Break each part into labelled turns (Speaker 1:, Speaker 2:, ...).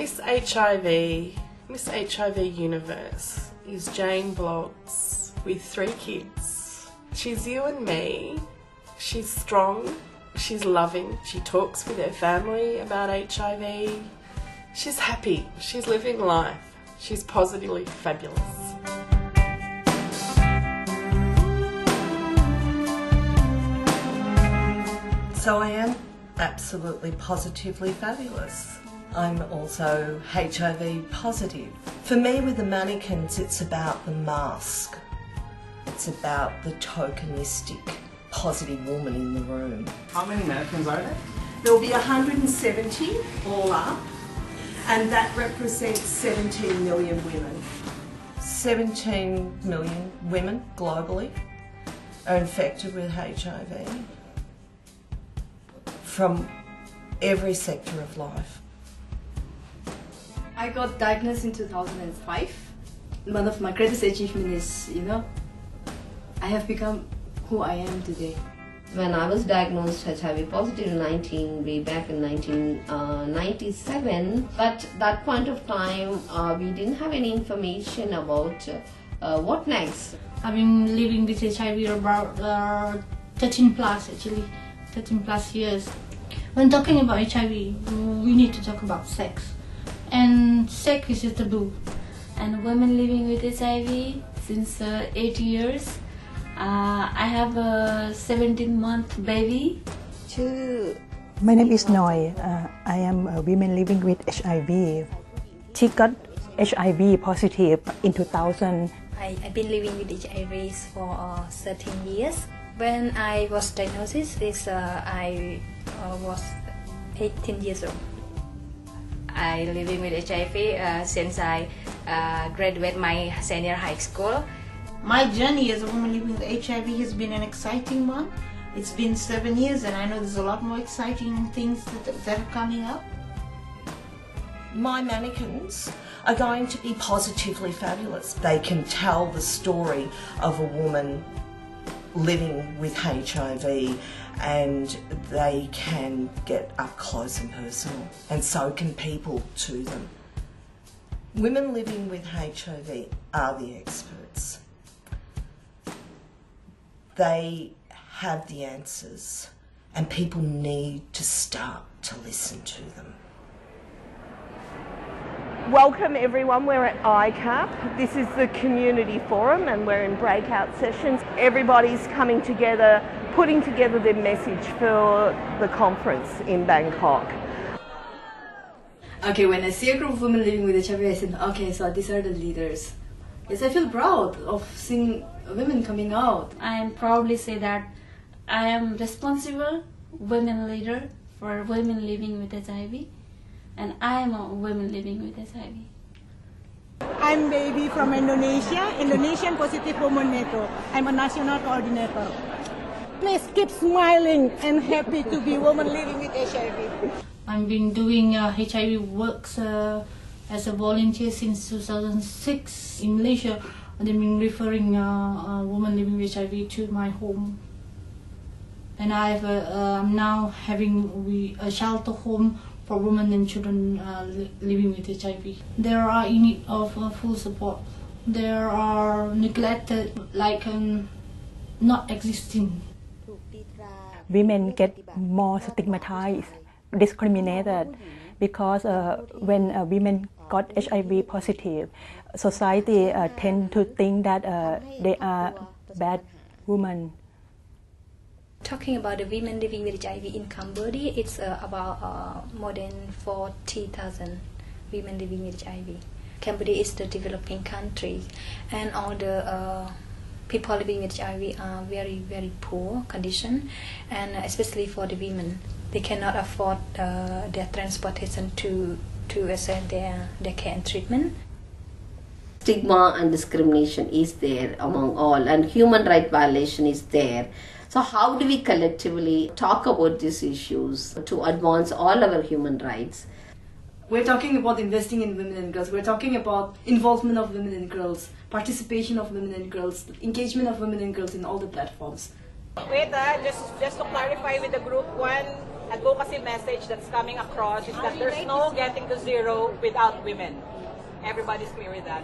Speaker 1: Miss HIV, Miss HIV Universe is Jane Bloggs with 3 kids. She's you and me. She's strong, she's loving, she talks with her family about HIV. She's happy, she's living life, she's positively fabulous.
Speaker 2: So I am absolutely positively fabulous. I'm also HIV positive. For me with the mannequins, it's about the mask. It's about the tokenistic positive woman in the room.
Speaker 3: How many mannequins are there?
Speaker 2: There will be 170 all up, and that represents 17 million women. 17 million women globally are infected with HIV from every sector of life.
Speaker 4: I got diagnosed in 2005. One of my greatest achievements is, I have become who I am today.
Speaker 5: When I was diagnosed HIV positive way back in 1997, but that point of time we didn't have any information about what next.
Speaker 6: I've been living with HIV about 13 plus years. When talking about HIV, we need to talk about sex, and sex is a taboo.
Speaker 7: And women living with HIV since 8 years. I have a 17-month baby.
Speaker 8: My name is Noi. I am a woman living with HIV. She got HIV positive in 2000.
Speaker 7: I've been living with HIV for 13 years. When I was diagnosed, I was 18 years old. I living with HIV since I graduated my senior high school.
Speaker 9: My journey as a woman living with HIV has been an exciting one. It's been 7 years and I know there's a lot more exciting things that are coming up.
Speaker 2: My mannequins are going to be positively fabulous. They can tell the story of a woman living with HIV, and they can get up close and personal, and so can people to them. Women living with HIV are the experts. They have the answers, and people need to start to listen to them.
Speaker 10: Welcome everyone, we're at ICAP. This is the community forum and we're in breakout sessions. Everybody's coming together, putting together their message for the conference in Bangkok.
Speaker 4: Okay, when I see a group of women living with HIV, I said, okay, so these are the leaders. Yes, I feel proud of seeing women coming out.
Speaker 7: I proudly say that I am responsible women leader for women living with HIV. And I am a woman living with HIV.
Speaker 11: I'm Baby from Indonesia, Indonesian Positive Women Network. I'm a national coordinator. Please keep smiling and happy to be woman living with HIV.
Speaker 6: I've been doing HIV works as a volunteer since 2006 in Malaysia. I've been referring women living with HIV to my home. And I'm now having a shelter home for women and children living with HIV. They are in need of full support. They are neglected, like not existing.
Speaker 8: Women get more stigmatized, discriminated, because when women got HIV positive, society tend to think that they are bad women.
Speaker 7: Talking about the women living with HIV in Cambodia, it's about more than 40,000 women living with HIV. Cambodia is the developing country, and all the people living with HIV are very, very poor condition, and especially for the women, they cannot afford their transportation to access their care and treatment.
Speaker 5: Stigma and discrimination is there among all, and human right violation is there. So how do we collectively talk about these issues to advance all our human rights?
Speaker 4: We're talking about investing in women and girls. We're talking about involvement of women and girls, participation of women and girls, engagement of women and girls in all the platforms.
Speaker 11: Wait, just to clarify with the group, one
Speaker 3: advocacy message that's coming across is that there's no getting to zero without women. Everybody's clear with that.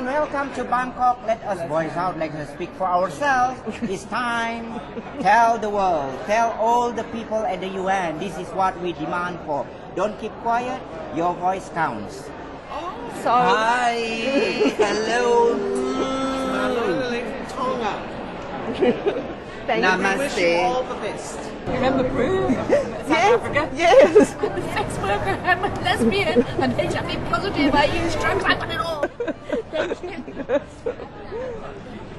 Speaker 12: Welcome to Bangkok. Let us voice out, let us speak for ourselves. It's time. Tell the world, tell all the people at the UN, this is what we demand for. Don't keep quiet, your voice counts.
Speaker 10: So,
Speaker 12: hi, hello. Namaste.
Speaker 3: All the best. Remember Peru? South Africa?
Speaker 10: yes.
Speaker 6: I'm a sex worker, I'm a lesbian, and HIV positive, I use drugs, I want it all. Thank you.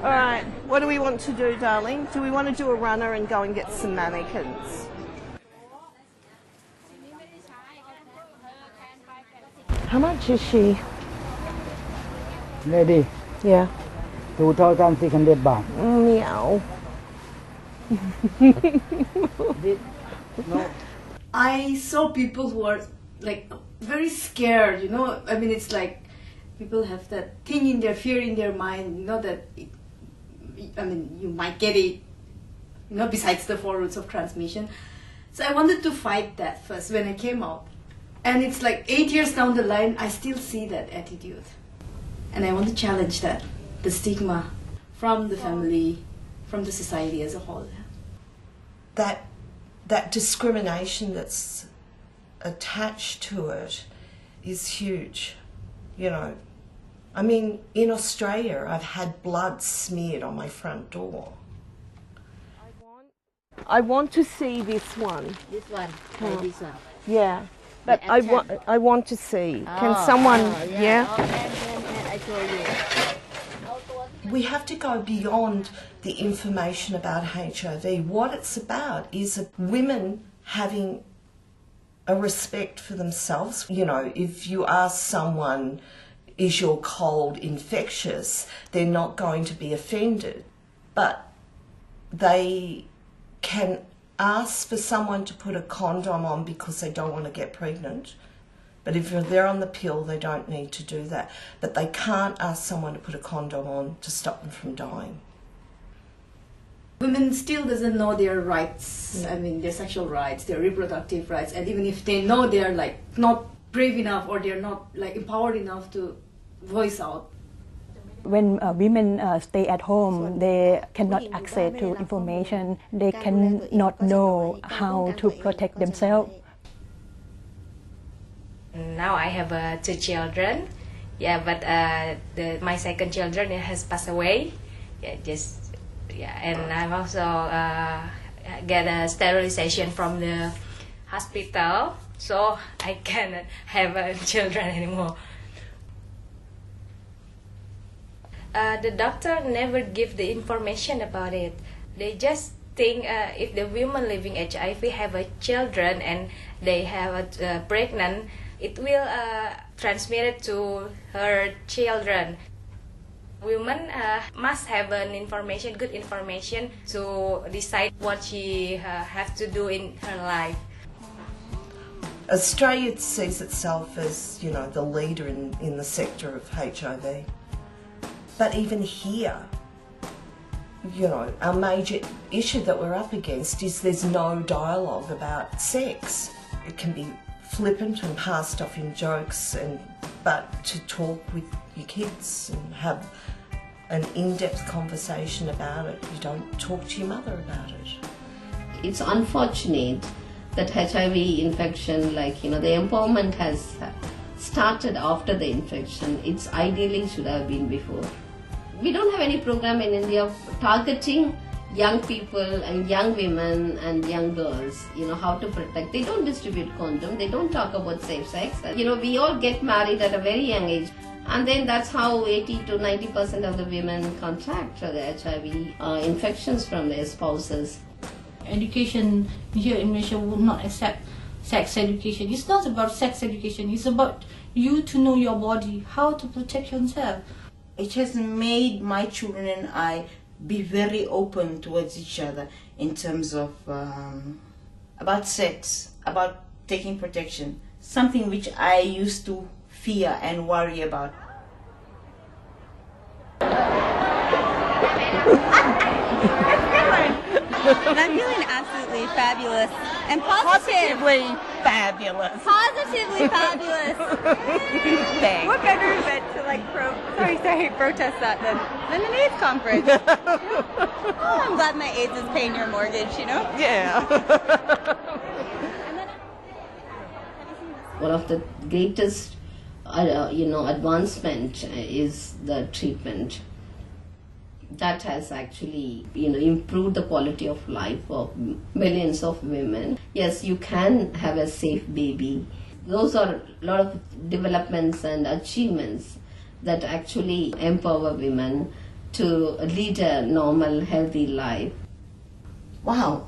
Speaker 10: All right, what do we want to do, darling? Do we want to do a runner and go and get some mannequins? How much is she?
Speaker 13: Lady,
Speaker 10: Yeah.
Speaker 13: 2,600 baht.
Speaker 10: Meow.
Speaker 13: No.
Speaker 4: I saw people who are like very scared, you know. I mean, it's like people have that thing in their fear in their mind, you know, that you might get it, you know, besides the 4 routes of transmission. So I wanted to fight that first when I came out. And it's like 8 years down the line, I still see that attitude. And I want to challenge that, the stigma from the family, from the society as a whole.
Speaker 2: That discrimination that's attached to it is huge, you know. I mean, in Australia, I've had blood smeared on my front door.
Speaker 10: I want to see this one.
Speaker 5: This one, this one.
Speaker 10: Yeah, but I want to see. Can someone? Yeah.
Speaker 5: I told you.
Speaker 2: We have to go beyond the information about HIV. What it's about is women having a respect for themselves. You know, if you ask someone, is your cold infectious, they're not going to be offended. But they can ask for someone to put a condom on because they don't want to get pregnant. But if they're on the pill, they don't need to do that. But they can't ask someone to put a condom on to stop them from dying.
Speaker 4: Women still doesn't know their rights, I mean their sexual rights, their reproductive rights, and even if they know, they're like not brave enough or they're not like empowered enough to voice out.
Speaker 8: When women stay at home, they cannot access to information, they cannot know how to protect themselves.
Speaker 14: Now I have 2 children, yeah, but my second children has passed away, and I've also get a sterilization from the hospital, so I cannot have children anymore. The doctor never give the information about it. They just think if the women living HIV have a children and they have a pregnant, it will transmit it to her children. Women must have good information to decide what she have to do in her life.
Speaker 2: Australia sees itself as, you know, the leader in the sector of HIV. But even here, you know, our major issue that we're up against is there's no dialogue about sex. It can be flippant and passed off in jokes, but to talk with your kids and have an in-depth conversation about it, you don't talk to your mother about it.
Speaker 5: It's unfortunate that HIV infection, like, you know, the empowerment has started after the infection. It's ideally should have been before. We don't have any program in India targeting young people and young women and young girls, you know, how to protect. They don't distribute condom, they don't talk about safe sex. You know, we all get married at a very young age, and then that's how 80 to 90% of the women contract the HIV infections from their spouses.
Speaker 6: Education here in Malaysia would not accept sex education. It's not about sex education, it's about you to know your body, how to protect yourself.
Speaker 9: It has made my children and I be very open towards each other in terms of about sex, about taking protection, something which I used to fear and worry about.
Speaker 15: And I'm feeling absolutely fabulous and
Speaker 2: Positively fabulous.
Speaker 15: Positively fabulous.
Speaker 2: Thanks.
Speaker 15: What better event to like protest that than an AIDS conference? Oh, I'm glad my AIDS is paying your mortgage, you know?
Speaker 2: Yeah.
Speaker 5: One of the greatest, advancement is the treatment. That has actually, improved the quality of life of millions of women. Yes, you can have a safe baby. Those are a lot of developments and achievements that actually empower women to lead a normal, healthy life.
Speaker 9: Wow.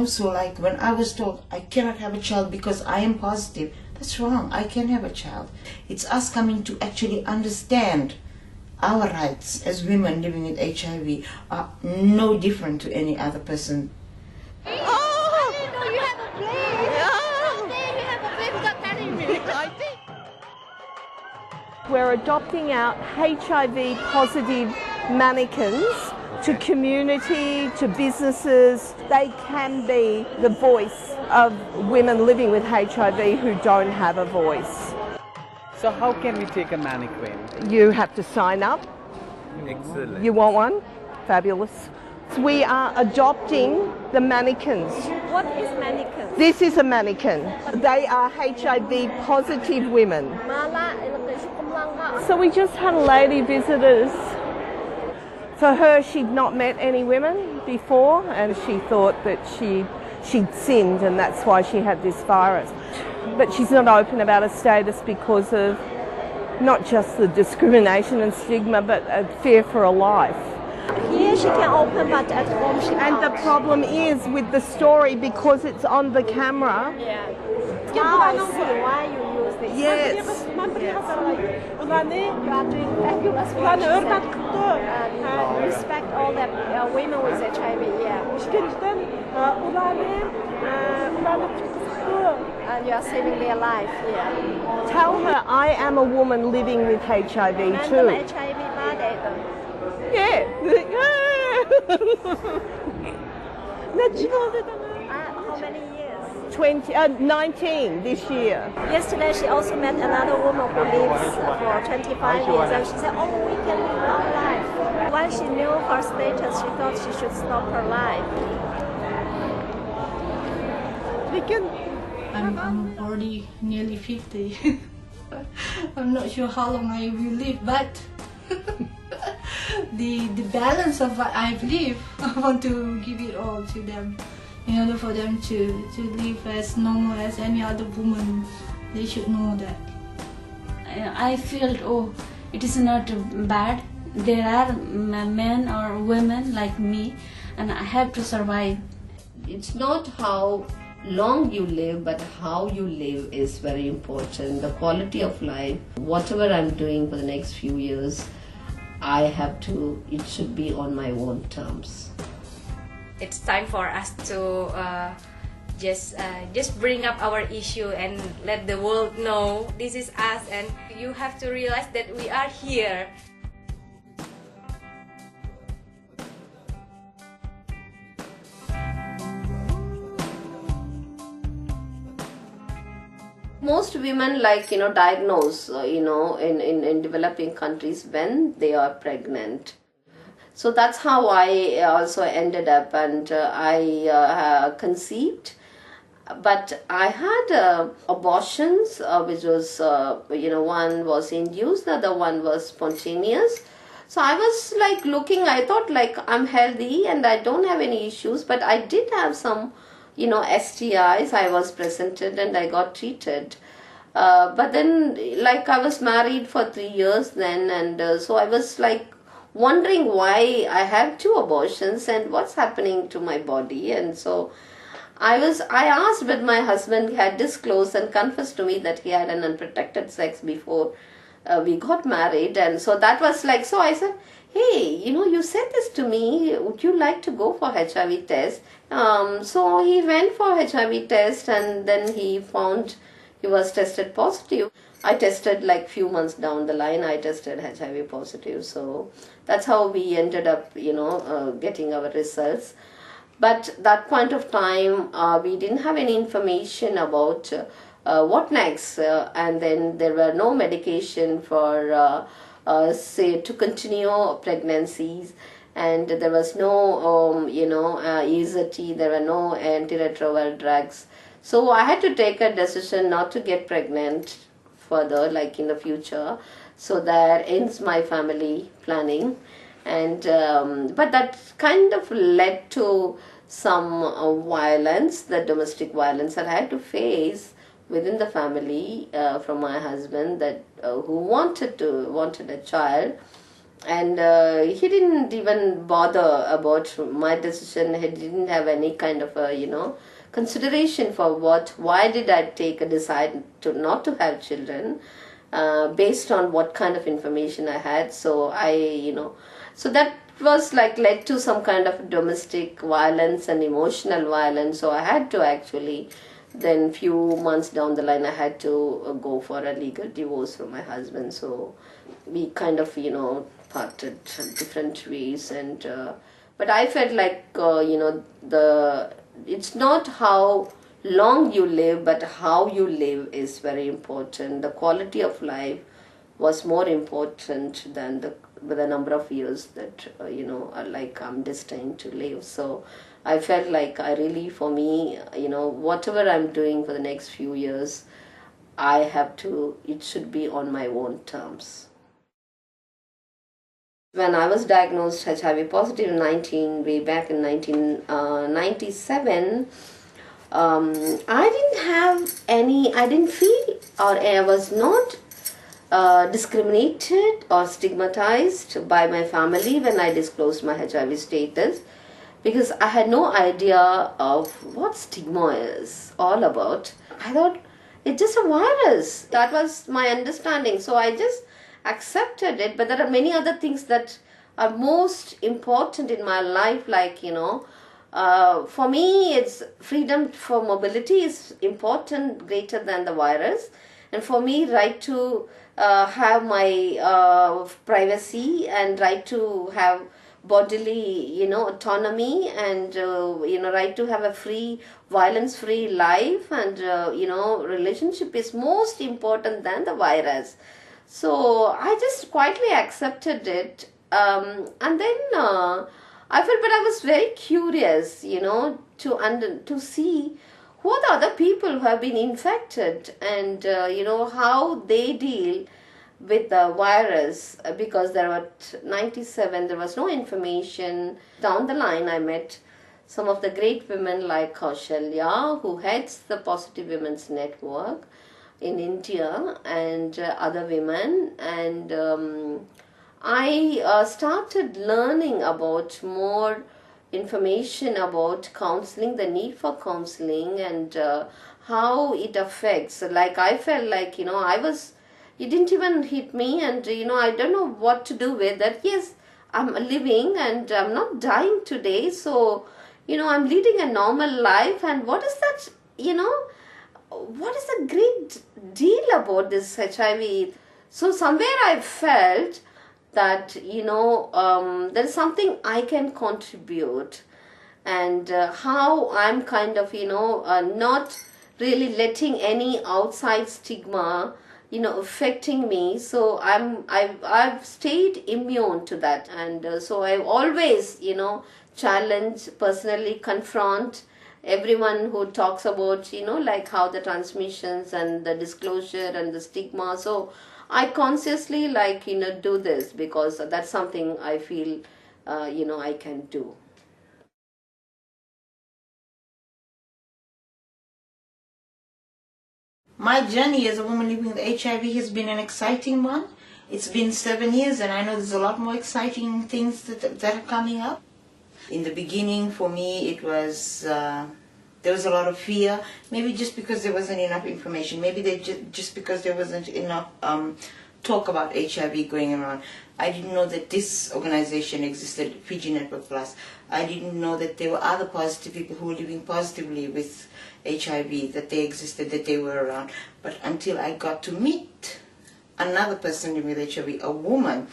Speaker 9: So like when I was told I cannot have a child because I am positive, that's wrong. I can have a child. It's us coming to actually understand our rights as women living with HIV are no different to any other person.
Speaker 15: Oh, I didn't know you have a plane. Oh, you have a plane without telling me.
Speaker 10: I did. We're adopting out HIV positive mannequins to community, to businesses. They can be the voice of women living with HIV who don't have a voice.
Speaker 16: So how can we take a mannequin?
Speaker 10: You have to sign up.
Speaker 16: Excellent.
Speaker 10: You want one? Fabulous. We are adopting the mannequins.
Speaker 17: What is mannequin?
Speaker 10: This is a mannequin. They are HIV positive women. So we just had a lady visit us. For her, she'd not met any women before, and she thought that she'd sinned, and that's why she had this virus. But she's not open about her status because of not just the discrimination and stigma, but a fear for her life.
Speaker 17: Here she can open, but at home she can't.
Speaker 10: And the problem is with the story, because it's on the camera.
Speaker 17: Yeah. Now I see why you use this.
Speaker 10: Yes.
Speaker 17: You are doing fabulous work, and respect all the women with HIV. Yeah. And you are saving their life. Yeah.
Speaker 10: Tell her I am a woman living with HIV too.
Speaker 17: HIV
Speaker 10: Yeah.
Speaker 17: How many years?
Speaker 10: 19 this year.
Speaker 17: Yesterday she also met another woman who lives for 25 years, and she said, oh, we can live our life. When she knew her status, she thought she should stop her life.
Speaker 6: I'm already nearly 50. I'm not sure how long I will live, but the balance of what I've lived, I want to give it all to them. In order for them to live as normal as any other woman, they should know that.
Speaker 18: I felt, oh, it is not bad. There are men or women like me, and I have to survive.
Speaker 5: It's not how long you live, but how you live is very important. The quality of life, whatever I'm doing for the next few years, it should be on my own terms.
Speaker 14: It's time for us to just bring up our issue and let the world know this is us, and you have to realize that we are here.
Speaker 5: Most women diagnose, in developing countries when they are pregnant. So that's how I also ended up, and I conceived. But I had abortions, which was, one was induced, the other one was spontaneous. So I was looking, I thought I'm healthy and I don't have any issues, but I did have some STIs. I was presented and I got treated. But then I was married for 3 years then, and so I was wondering why I have 2 abortions and what's happening to my body. And so I asked, but my husband had disclosed and confessed to me that he had an unprotected sex before we got married. And so that was so I said, hey, you said this to me, would you like to go for HIV test? So he went for HIV test, and then he found he was tested positive. I tested few months down the line, I tested HIV positive. So that's how we ended up, getting our results. But that point of time, we didn't have any information about what next, and then there were no medication for say to continue pregnancies, and there was no EZT, there were no antiretroviral drugs. So I had to take a decision not to get pregnant further, like in the future. So that ends my family planning. And but that kind of led to some violence, the domestic violence that I had to face within the family from my husband, that who wanted a child, and he didn't even bother about my decision. He didn't have any kind of a consideration for why did I decide to not to have children, based on what kind of information I had. So so that was led to some kind of domestic violence and emotional violence. So I had to actually, then few months down the line, I had to go for a legal divorce from my husband. So we kind of parted different ways. And but I felt like it's not how long you live, but how you live is very important. The quality of life was more important than the number of years that I'm destined to live. So I felt like for me, whatever I'm doing for the next few years, it should be on my own terms. When I was diagnosed HIV positive way back in 1997, I didn't feel, or I was not discriminated or stigmatized by my family when I disclosed my HIV status, because I had no idea of what stigma is all about. I thought it's just a virus. That was my understanding. So I just accepted it. But there are many other things that are most important in my life, for me, it's freedom for mobility is important, greater than the virus. And for me, right to have my privacy, and right to have bodily, autonomy, and right to have a free, violence-free life, and relationship is most important than the virus. So I just quietly accepted it, and then I felt, but I was very curious, to see who are the other people who have been infected, and how they deal with the virus, because there were 97, there was no information. Down the line, I met some of the great women like Kaushalya, who heads the Positive Women's Network in India, and other women, and I started learning about more information about counseling, the need for counseling, and how it affects. I felt like, it didn't even hit me, and I don't know what to do with that. Yes, I'm living and I'm not dying today, so I'm leading a normal life. And what is that, what is the great deal about this HIV? So somewhere I felt that there is something I can contribute, and how I'm kind of not really letting any outside stigma affecting me. So I've stayed immune to that, and so I always challenge, personally confront everyone who talks about how the transmissions and the disclosure and the stigma. So I consciously do this, because that's something I feel I can do.
Speaker 9: My journey as a woman living with HIV has been an exciting one. It's been 7 years, and I know there's a lot more exciting things that are coming up. In the beginning, for me, it was there was a lot of fear. Maybe just because there wasn't enough information. Maybe just because there wasn't enough talk about HIV going around. I didn't know that this organization existed, Fiji Network Plus. I didn't know that there were other positive people who were living positively with HIV, that they existed, that they were around. But until I got to meet another person living with HIV, a woman,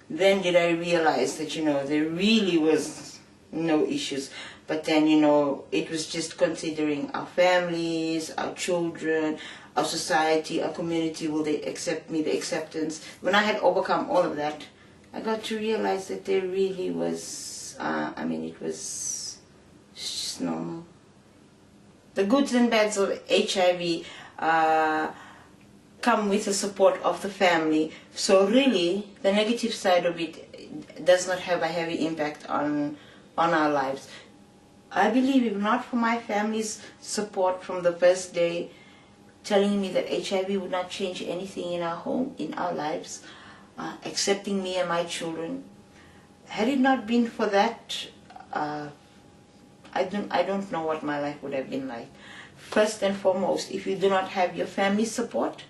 Speaker 9: then did I realize that, there really was no issues. But then, you know, it was just considering our families, our children, our society, our community, will they accept me, the acceptance. When I had overcome all of that, I got to realize that there really was, it was just normal. The goods and bads of HIV come with the support of the family. So really, the negative side of it does not have a heavy impact on our lives. I believe if not for my family's support from the first day, telling me that HIV would not change anything in our home, in our lives, accepting me and my children, had it not been for that, I don't know what my life would have been like. First and foremost, if you do not have your family support,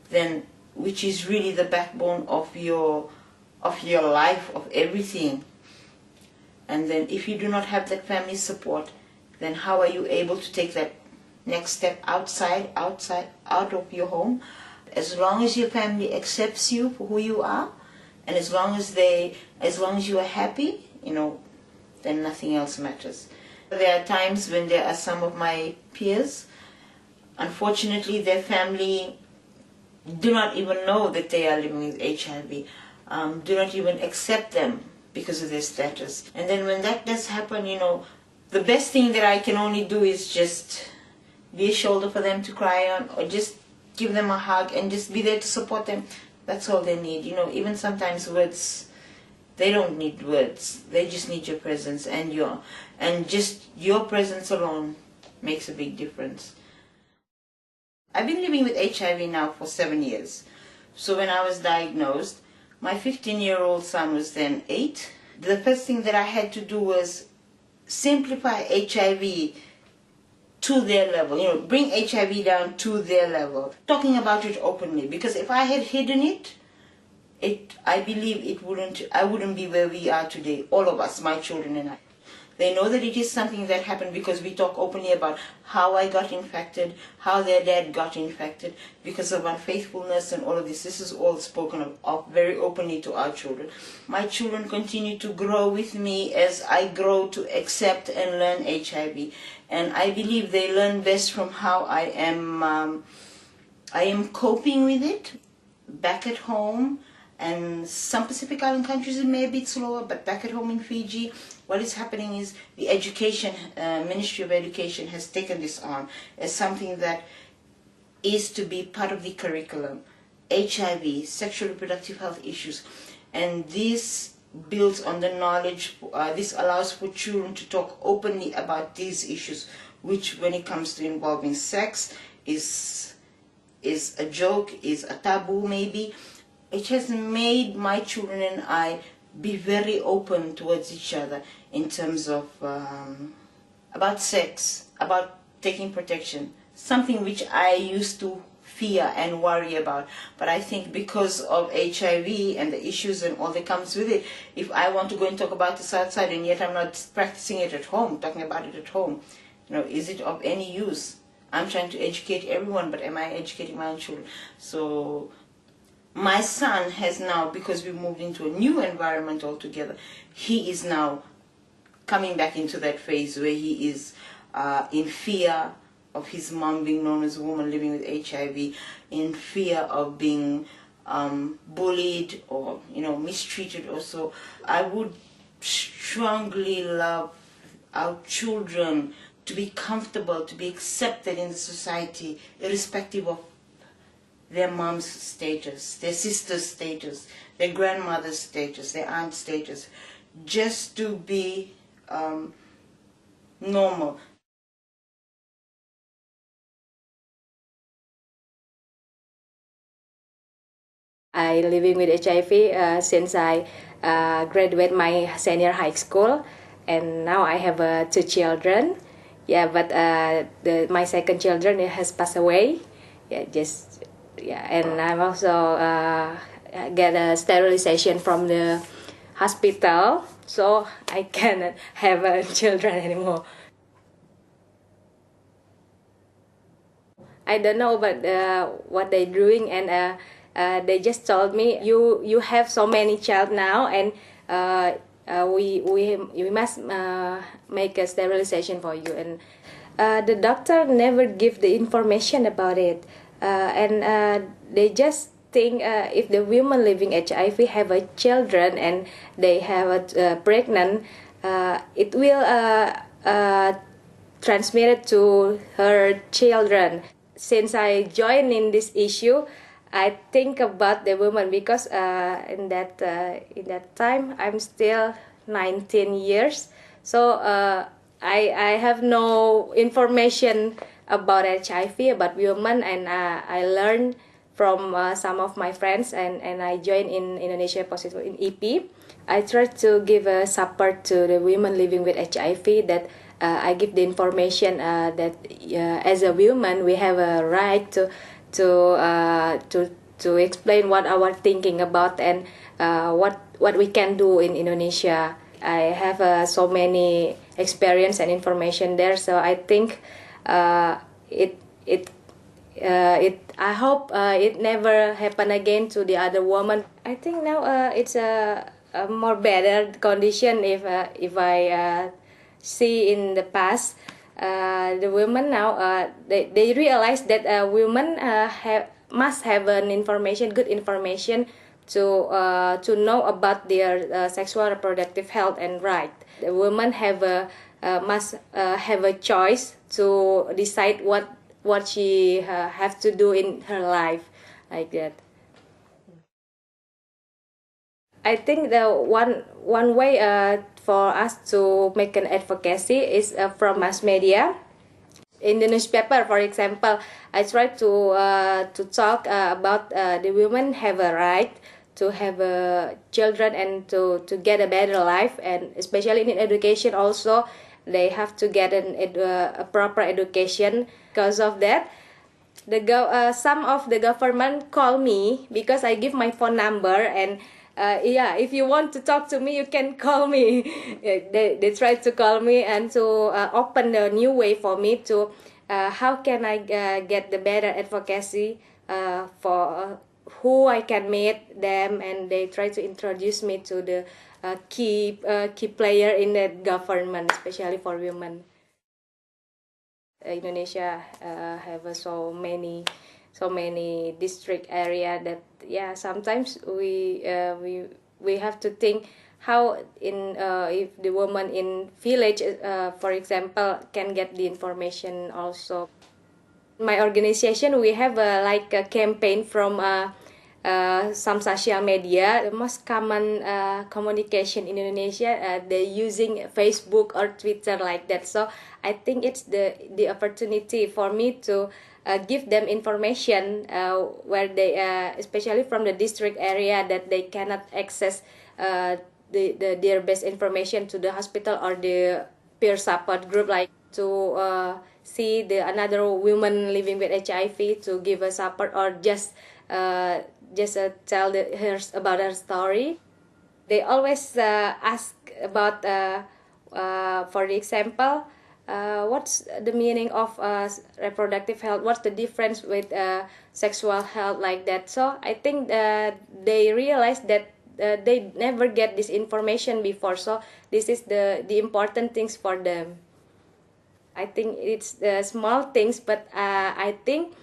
Speaker 9: then which is really the backbone of your life, of everything. And then if you do not have that family support, then how are you able to take that next step out of your home? As long as your family accepts you for who you are, and as long as you are happy, you know, then nothing else matters. There are times when there are some of my peers, unfortunately their family do not even know that they are living with HIV, do not even accept them because of their status. And then when that does happen, you know, the best thing that I can only do is just be a shoulder for them to cry on, or just give them a hug and just be there to support them. That's all they need. You know, even sometimes words, they don't need words. They just need your presence, and just your presence alone makes a big difference. I've been living with HIV now for 7 years. So when I was diagnosed, my 15-year-old son was then 8. The first thing that I had to do was simplify HIV to their level, you know, bring HIV down to their level, talking about it openly. Because if I had hidden it, I believe I wouldn't be where we are today, all of us, my children and I. They know that it is something that happened because we talk openly about how I got infected, how their dad got infected, because of unfaithfulness and all of this. This is all spoken of very openly to our children. My children continue to grow with me as I grow to accept and learn HIV. And I believe they learn best from how I am coping with it back at home. And some Pacific Island countries it may be a bit slower, but back at home in Fiji, what is happening is the Ministry of Education has taken this on as something that is to be part of the curriculum. HIV, sexual reproductive health issues, and this builds on the knowledge, this allows for children to talk openly about these issues, which when it comes to involving sex is a joke, is a taboo maybe. It has made my children and I be very open towards each other in terms of about sex, about taking protection, something which I used to fear and worry about. But I think because of HIV and the issues and all that comes with it, if I want to go and talk about this outside and yet I'm not practicing it at home, talking about it at home, you know, is it of any use? I'm trying to educate everyone, but am I educating my own children? So my son has now, because we moved into a new environment altogether, he is now coming back into that phase where he is in fear of his mom being known as a woman living with HIV, in fear of being bullied or, you know, mistreated or so. I would strongly love our children to be comfortable, to be accepted in the society, irrespective of their mom's status, their sister's status, their grandmother's status, their aunt's status, just to be normal.
Speaker 14: I living with HIV since I graduated my senior high school, and now I have 2 children. Yeah, but my second children has passed away. Yeah, and I'm also get a sterilization from the hospital, so I cannot have children anymore. I don't know about what they're doing, and they just told me you have so many child now, and we must make a sterilization for you. And the doctor never give the information about it, and they just think if the woman living HIV have a children and they have a pregnant, it will transmit it to her children. Since I joined in this issue, I think about the woman because in that time I'm still 19 years, so I have no information about HIV, about women, and I learned from some of my friends, and I joined in Indonesia Positive in EP. I try to give a support to the women living with HIV, that I give the information that as a woman we have a right to explain what our thinking about, and what we can do in Indonesia. I have so many experience and information there, so I think I hope it never happen again to the other woman. I think now it's a more better condition if I see in the past. The women now they realize that women must have an good information to know about their sexual reproductive health and right. The women must have a choice to decide what she have to do in her life, like that. I think the one way for us to make an advocacy is from mass media. In the newspaper, for example, I try to talk about the women have a right to have children and to get a better life, and especially in education also, they have to get a proper education. Because of that, some of the government call me because I give my phone number, and if you want to talk to me, you can call me. They try to call me and to open a new way for me to how can I get the better advocacy for who I can meet them, and they try to introduce me to the key player in the government, especially for women. Indonesia have so many district area that sometimes we have to think how if the woman in village for example can get the information also. My organization, we have like a campaign from some social media. The most common communication in Indonesia, they're using Facebook or Twitter, like that. So I think it's the opportunity for me to give them information where they, especially from the district area, that they cannot access their best information to the hospital or the peer support group, like to see another woman living with HIV to give a support, or just tell about her story. They always ask about, for example, what's the meaning of reproductive health? What's the difference with sexual health, like that? So I think they realize that they never get this information before. So this is the important things for them. I think it's the small things, but I think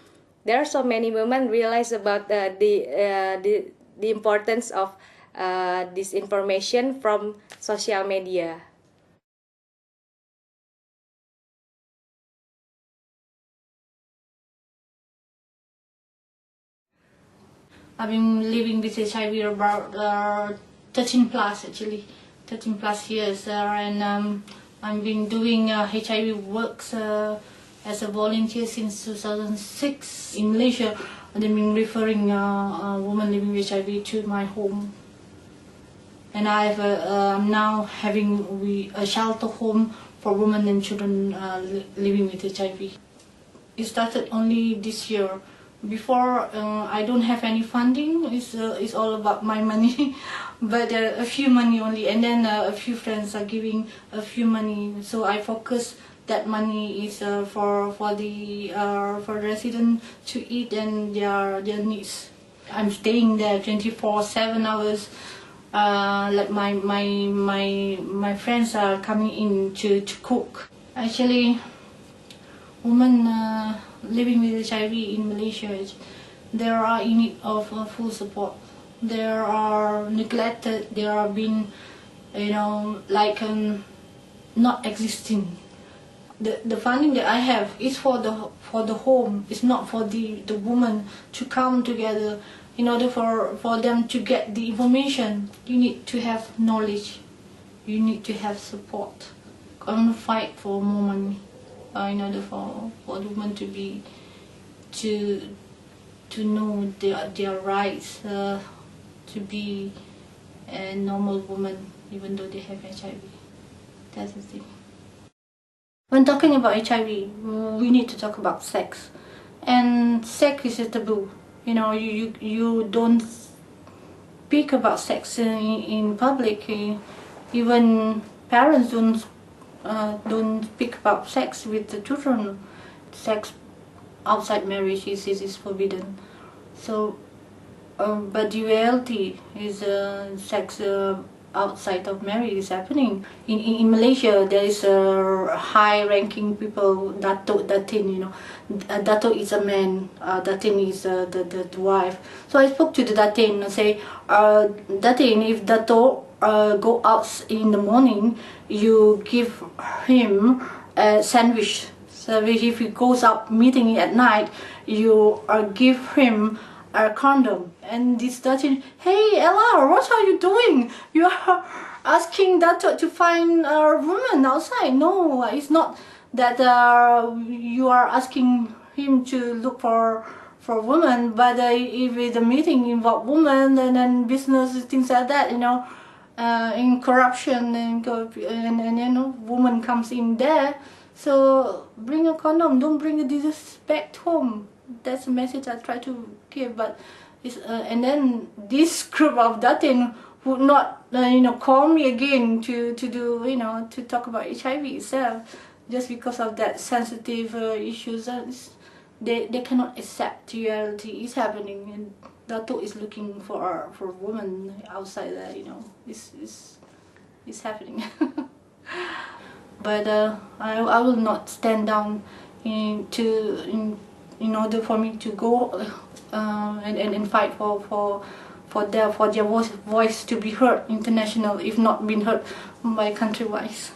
Speaker 14: there are so many women realize about the importance of this information from social media.
Speaker 6: I've been living with HIV about 13 plus years, and I've been doing HIV works as a volunteer since 2006 in Malaysia. I've been referring women living with HIV to my home, and I'm now having a shelter home for women and children living with HIV. It started only this year. Before, I don't have any funding. It's all about my money, but a few money only, and then a few friends are giving a few money. So I focus that money is for the residents to eat and their needs. I'm staying there 24/7 hours like my friends are coming in to cook. Actually, women living with HIV in Malaysia, they are in need of full support. They are neglected. They are being, like not existing. The funding that I have is for the home. It's not for the woman to come together. In order for them to get the information, you need to have knowledge. You need to have support. I want to fight for more money in order for the women to know their rights, to be a normal woman even though they have HIV. That's the thing. When talking about HIV, we need to talk about sex, and sex is a taboo. You don't speak about sex in public. Even parents don't speak about sex with the children. Sex outside marriage is forbidden. So, but the reality is sex outside of marriage is happening. In Malaysia, there is a high-ranking people, Datin, Dato is a man, Datin is the wife. So I spoke to the Datin and say, Datin, if Dato go out in the morning, you give him a sandwich. So if he goes out meeting at night, you give him a condom. And this Datin, hey Ella, what are you doing? You are asking Dato to find a woman outside. No, it's not that you are asking him to look for a woman, but if the meeting involve women and then business, things like that, in corruption and woman comes in there. So bring a condom, don't bring a disease back home. That's the message I try to give. But and then this group of Datin would not call me again to do to talk about HIV itself, just because of that sensitive issues. They cannot accept the reality is happening, and Dato is looking for a woman outside there. It's happening. But I will not stand down in order for me to go and fight for their voice to be heard international, if not been heard by country-wise.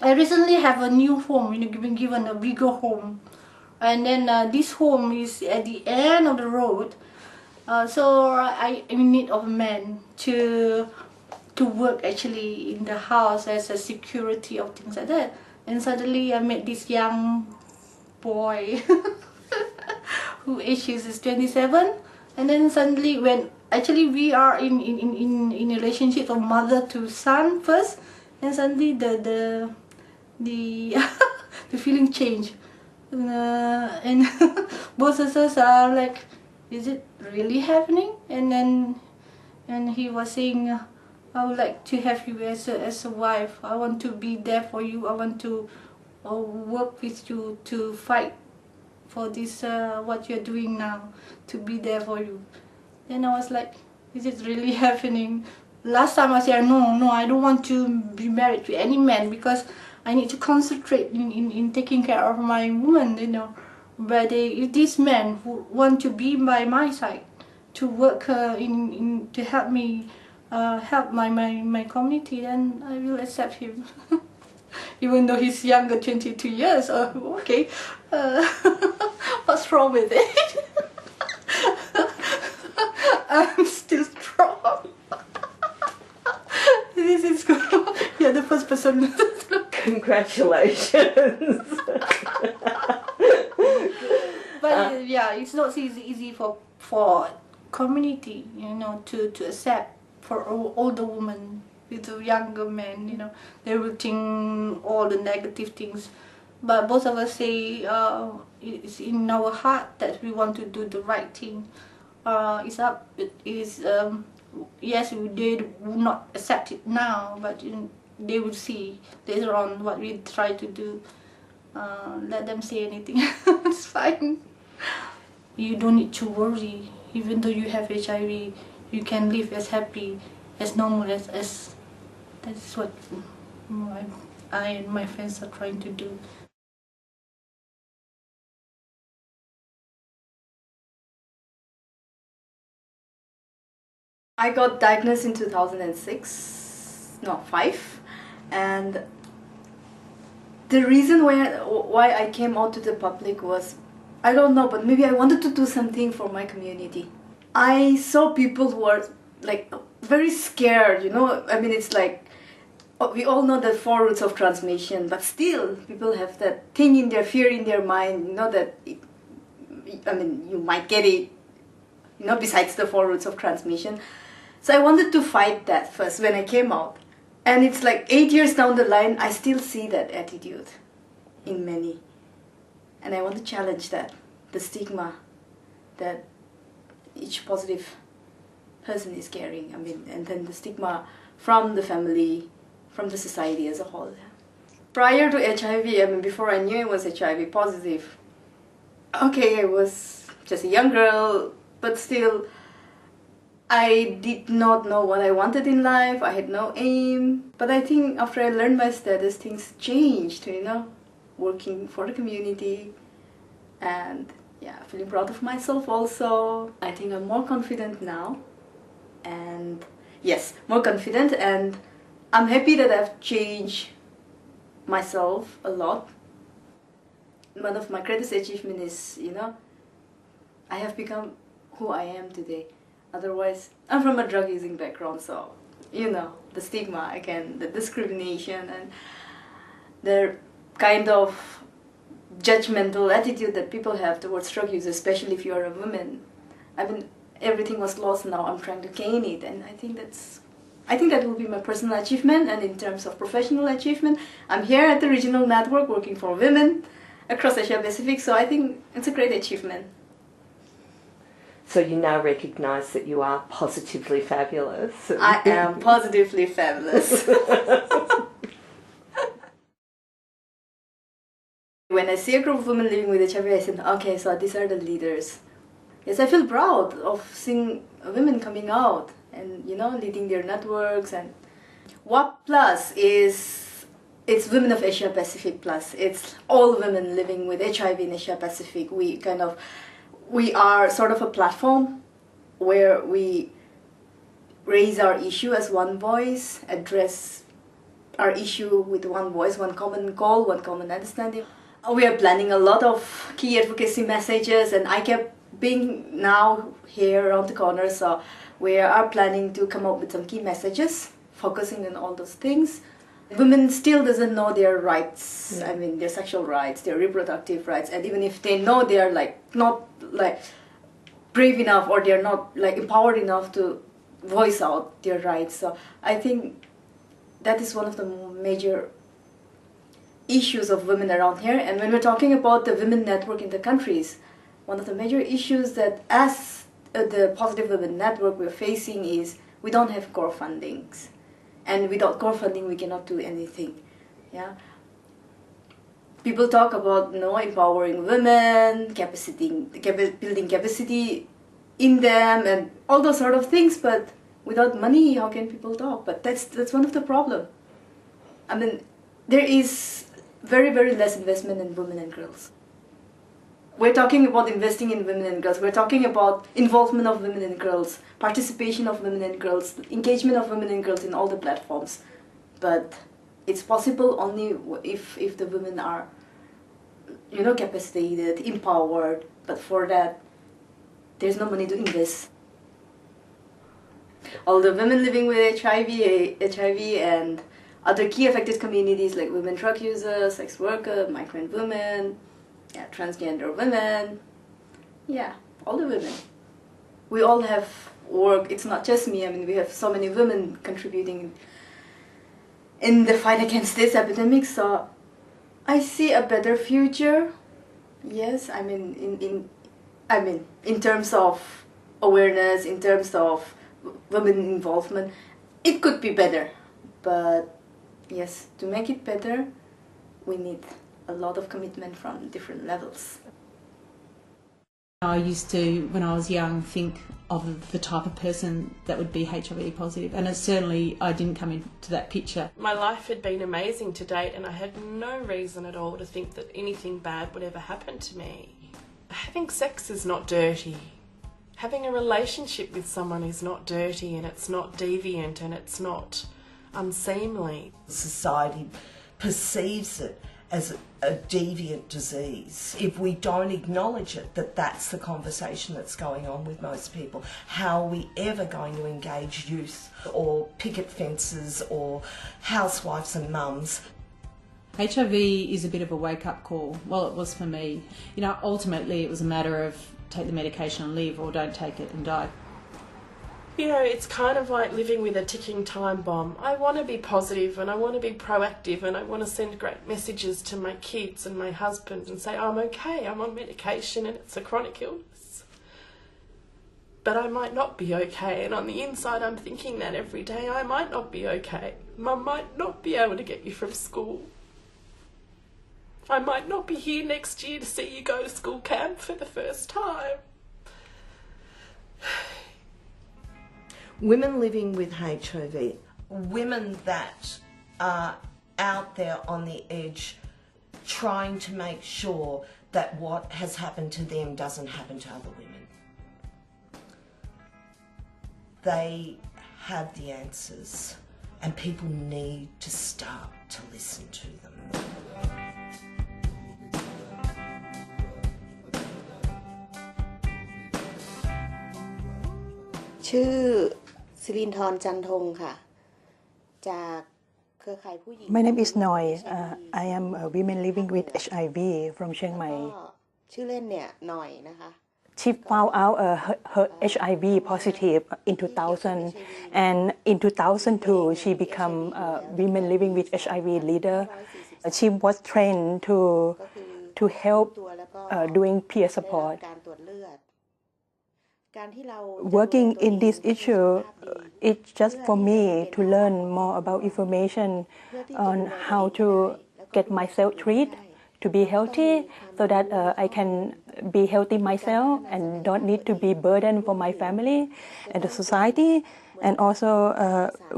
Speaker 6: I recently have a new home, been given a bigger home, and then this home is at the end of the road. So I'm in need of a man to work actually in the house as a security of things like that. And suddenly I met this young boy who age is 27, and then suddenly when actually we are in a relationship of mother to son first, and suddenly the the feeling changed, and both of us are like, is it really happening? And he was saying, I would like to have you as a wife. I want to be there for you. I want to work with you to fight for this, what you're doing now, to be there for you. Then I was like, is it really happening? Last time I said, no, I don't want to be married to any man because I need to concentrate in taking care of my woman, But if this man who want to be by my side, to work to help me, help my community, then I will accept him. Even though he's younger, 22 years. Okay, what's wrong with it? I'm still strong. This is good. You're the first person.
Speaker 2: Congratulations.
Speaker 6: But yeah, it's not easy for community, to accept for older women with the younger men, they will think all the negative things. But both of us say it's in our heart that we want to do the right thing. Yes, they will not accept it now, but they will see later on what we try to do. Let them say anything. It's fine. You don't need to worry. even though you have HIV, you can live as happy, as normal as that's what I and my friends are trying to do.
Speaker 4: I got diagnosed in 5, and the reason why I came out to the public was, I don't know, but maybe I wanted to do something for my community. I saw people who are like very scared, you know. I mean, it's like we all know the 4 routes of transmission, but still people have that thing in their fear in their mind, you know, that you might get it, you know, besides the 4 routes of transmission. So I wanted to fight that first when I came out. And it's like 8 years down the line, I still see that attitude in many. And I want to challenge that, the stigma that each positive person is carrying. And then the stigma from the family, from the society as a whole. Prior to HIV, before I knew I was HIV positive, okay, I was just a young girl, but still, I did not know what I wanted in life. I had no aim. But I think after I learned my status, things changed, you know, working for the community and yeah, feeling proud of myself also. I think I'm more confident now. And yes, more confident, and I'm happy that I've changed myself a lot. One of my greatest achievements is, you know, I have become who I am today. Otherwise, I'm from a drug-using background, so, you know, the stigma, again, the discrimination and the kind of judgmental attitude that people have towards drug use, especially if you're a woman. Everything was lost, now I'm trying to gain it, and I think that will be my personal achievement. And in terms of professional achievement, I'm here at the regional network working for women across Asia Pacific, so I think it's a great achievement.
Speaker 2: So you now recognise that you are positively fabulous.
Speaker 4: I am positively fabulous. When I see a group of women living with HIV, I said, okay, so these are the leaders. Yes, I feel proud of seeing women coming out and, you know, leading their networks. And WAP Plus it's Women of Asia Pacific Plus. It's all women living with HIV in Asia Pacific. We are sort of a platform where we raise our issue as one voice, address our issue with one voice, one common goal, one common understanding. We are planning a lot of key advocacy messages, and I kept being now here around the corner, so we are planning to come up with some key messages focusing on all those things. Women still doesn't know their rights, their sexual rights, their reproductive rights, and even if they know, they are not brave enough, or they're not empowered enough to voice out their rights. So I think that is one of the major issues of women around here. And when we're talking about the women network in the countries, one of the major issues that as the Positive Women Network we're facing is we don't have core fundings. And without core funding, we cannot do anything. Yeah. People talk about empowering women, building capacity in them, and all those sort of things. But without money, how can people talk? But that's one of the problems. There is very, very less investment in women and girls. We're talking about investing in women and girls. We're talking about involvement of women and girls, participation of women and girls, engagement of women and girls in all the platforms. But it's possible only if the women are, capacitated, empowered. But for that, there's no money to invest. All the women living with HIV and other key affected communities like women drug users, sex workers, migrant women, transgender women, all the women. We all have work. It's not just me. We have so many women contributing in the fight against this epidemic. So I see a better future. Yes, in terms of awareness, in terms of women involvement, it could be better. But yes, to make it better, we need a lot of commitment from different levels.
Speaker 19: I used to, when I was young, think of the type of person that would be HIV positive, and certainly I didn't come into that picture.
Speaker 1: My life had been amazing to date, and I had no reason at all to think that anything bad would ever happen to me. Having sex is not dirty. Having a relationship with someone is not dirty, and it's not deviant, and it's not unseemly.
Speaker 2: Society perceives it as a deviant disease. If we don't acknowledge it, that's the conversation that's going on with most people. How are we ever going to engage youth or picket fences or housewives and mums?
Speaker 19: HIV is a bit of a wake-up call. Well, it was for me. You know, ultimately it was a matter of take the medication and live, or don't take it and die.
Speaker 1: You know, it's kind of like living with a ticking time bomb. I want to be positive, and I want to be proactive, and I want to send great messages to my kids and my husband and say, I'm okay, I'm on medication and it's a chronic illness. But I might not be okay, and on the inside I'm thinking that every day. I might not be okay. Mum might not be able to get you from school. I might not be here next year to see you go to school camp for the first time.
Speaker 2: Women living with HIV, women that are out there on the edge trying to make sure that what has happened to them doesn't happen to other women. They have the answers, and people need to start to listen to them.
Speaker 5: ชื่อสิรินทร์จันทงค่ะจากเครือข่ายผู้หญิง
Speaker 8: My name is Noi. I am a woman living with HIV from Chiang Mai.
Speaker 5: ชื่อเล่นเนี่ยหน่อยนะคะ
Speaker 8: She found out her HIV positive in 2000, and in 2002 she became a women living with HIV leader. She was trained to help doing peer support. Working in this issue, it's just for me to learn more about information on how to get myself treated, to be healthy, so that I can be healthy myself and don't need to be burden for my family and the society. And also,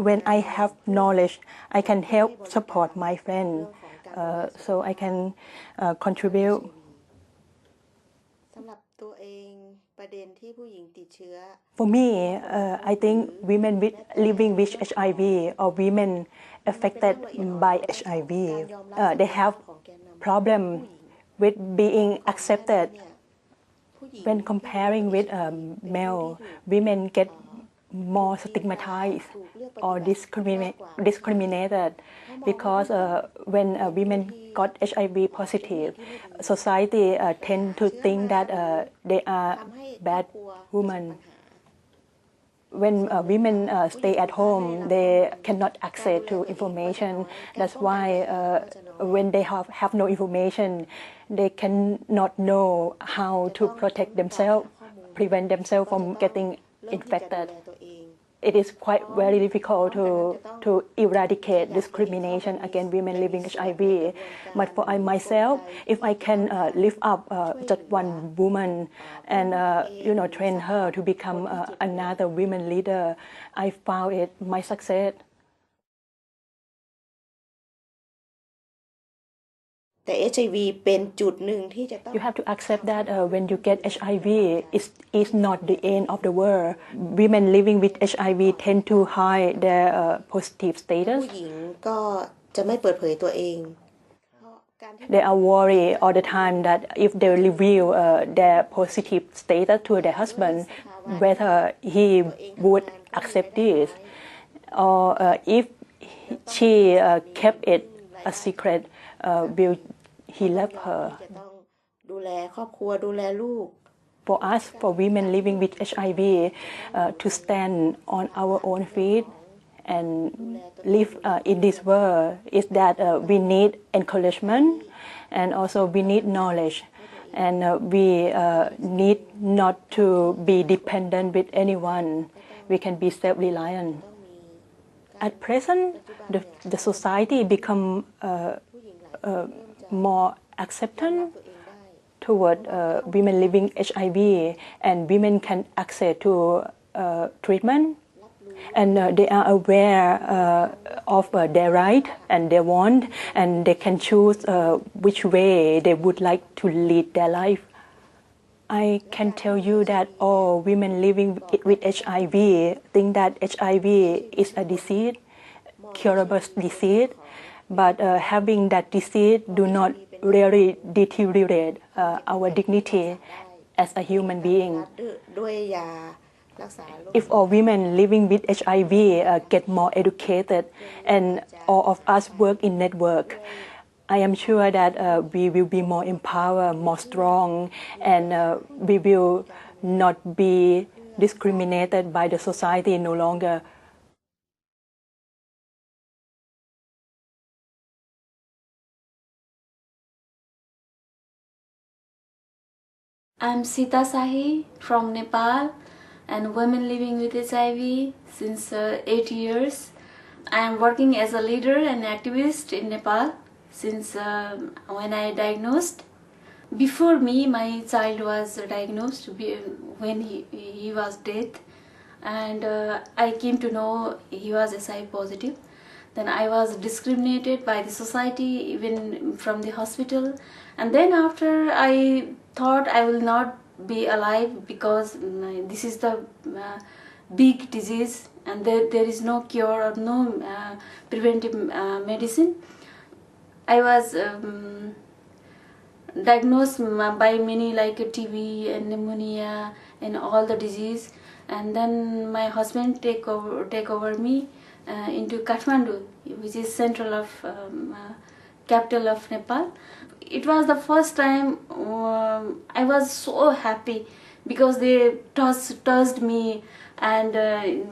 Speaker 8: when I have knowledge, I can help support my friend, so I can contribute. For me, I think women living with HIV or women affected by HIV, they have problem with being accepted. When comparing with male, women get more stigmatized or discriminated because when women got HIV positive, society tend to think that they are bad women. When women stay at home, they cannot access to information. That's why when they have no information, they cannot know how to protect themselves, prevent themselves from getting infected. It is quite very difficult to eradicate discrimination against women living with HIV. But for myself, if I can lift up just one woman and train her to become another women leader, I found it my success.
Speaker 5: แต่ HIV เป็นจุดหนึ่งที่จะต้อง
Speaker 8: You have to accept that when you get HIV, is not the end of the world. Women living with HIV tend to hide their positive status.
Speaker 5: ผู้หญิงก็จะไม่เปิดเผยตัวเอง
Speaker 8: They are worried all the time that if they reveal their positive status to their husband, whether he would accept this, or if she kept it a secret, will he love her?
Speaker 5: ดูแลครอบครัวดูแลลูก
Speaker 8: For us, for women living with HIV, to stand on our own feet and live in this world is that we need encouragement, and also we need knowledge, and we need not to be dependent with anyone. We can be self-reliant. At present, the society become more acceptance toward women living HIV, and women can access to treatment, and they are aware of their right and their want, and they can choose which way they would like to lead their life. I can tell you that all women living with HIV think that HIV is a disease, curable disease, but having that disease do not really deteriorate our dignity as a human being. If all women living with HIV get more educated and all of us work in network, I am sure that we will be more empowered, more strong, and we will not be discriminated by the society no longer.
Speaker 18: I'm Sita Sahi from Nepal and women living with HIV since 8 years. I am working as a leader and activist in Nepal since when I diagnosed. Before me, my child was diagnosed when he was dead, and I came to know he was HIV positive. Then I was discriminated by the society, even from the hospital. And then after I thought I will not be alive because this is the big disease and there is no cure or no preventive medicine. I was diagnosed by many like TB and pneumonia and all the disease. And then my husband take over me into Kathmandu, which is central of capital of Nepal. It was the first time I was so happy because they touched me and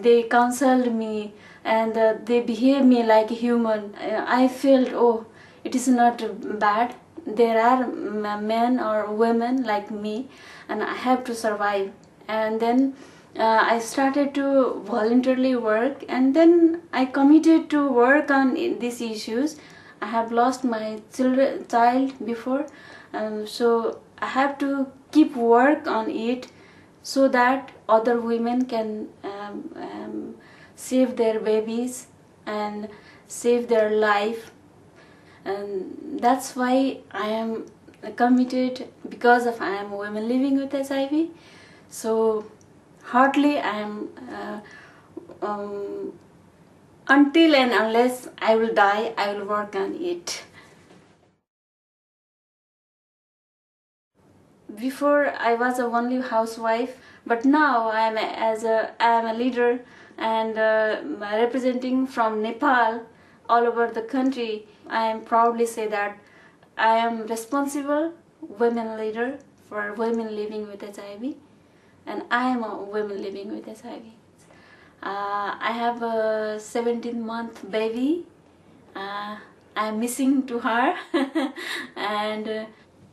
Speaker 18: they counseled me and they behaved me like a human. I felt, oh, it is not bad. There are men or women like me and I have to survive. And then I started to voluntarily work, and then I committed to work on these issues. I have lost my child before, so I have to keep work on it so that other women can save their babies and save their life. And that's why I am committed, because of I am a woman living with HIV. So hardly I am until and unless I will die, I will work on it. Before I was a only housewife, but now I am a leader and representing from Nepal all over the country. I am proudly say that I am responsible women leader for women living with HIV, and I am a woman living with HIV. I have a 17-month baby. I'm missing to her, and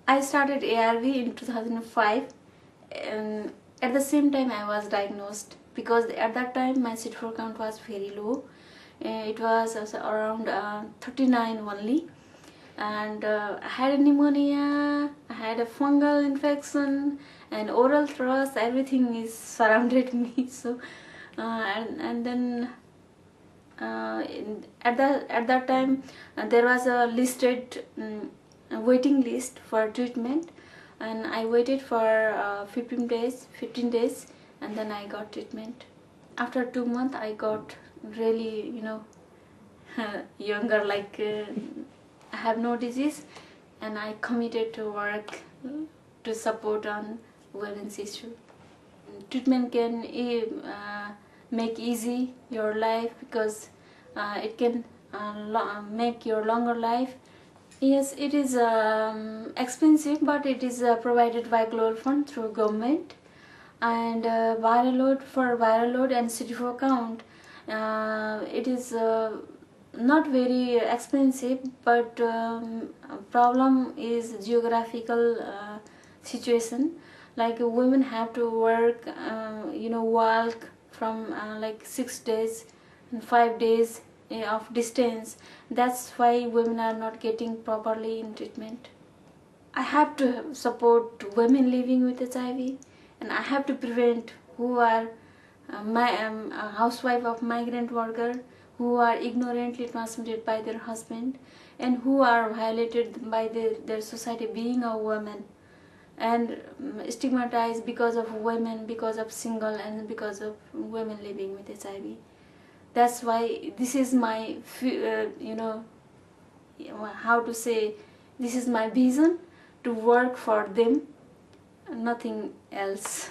Speaker 18: I started ARV in 2005. And at the same time, I was diagnosed because at that time my CD4 count was very low. It was around 39 only, and I had a pneumonia, I had a fungal infection, and oral thrush. Everything is surrounded me. So, and then at that time there was a listed waiting list for treatment, and I waited for 15 days, and then I got treatment. After 2 months, I got really, younger, like I have no disease, and I committed to work to support on women's issue. Treatment can make easy your life because it can make your longer life. Yes, it is expensive, but it is provided by Global Fund through government. And viral load and CD4 count, it is not very expensive, but problem is geographical situation. Like women have to work, walk from like 6 days and 5 days of distance. That's why women are not getting properly in treatment. I have to support women living with HIV, and I have to prevent who are a housewife of migrant worker, who are ignorantly transmitted by their husband, and who are violated by their society being a woman, and stigmatized because of women, because of single, and because of women living with HIV. That's why this is my, how to say, this is my vision, to work for them, nothing else.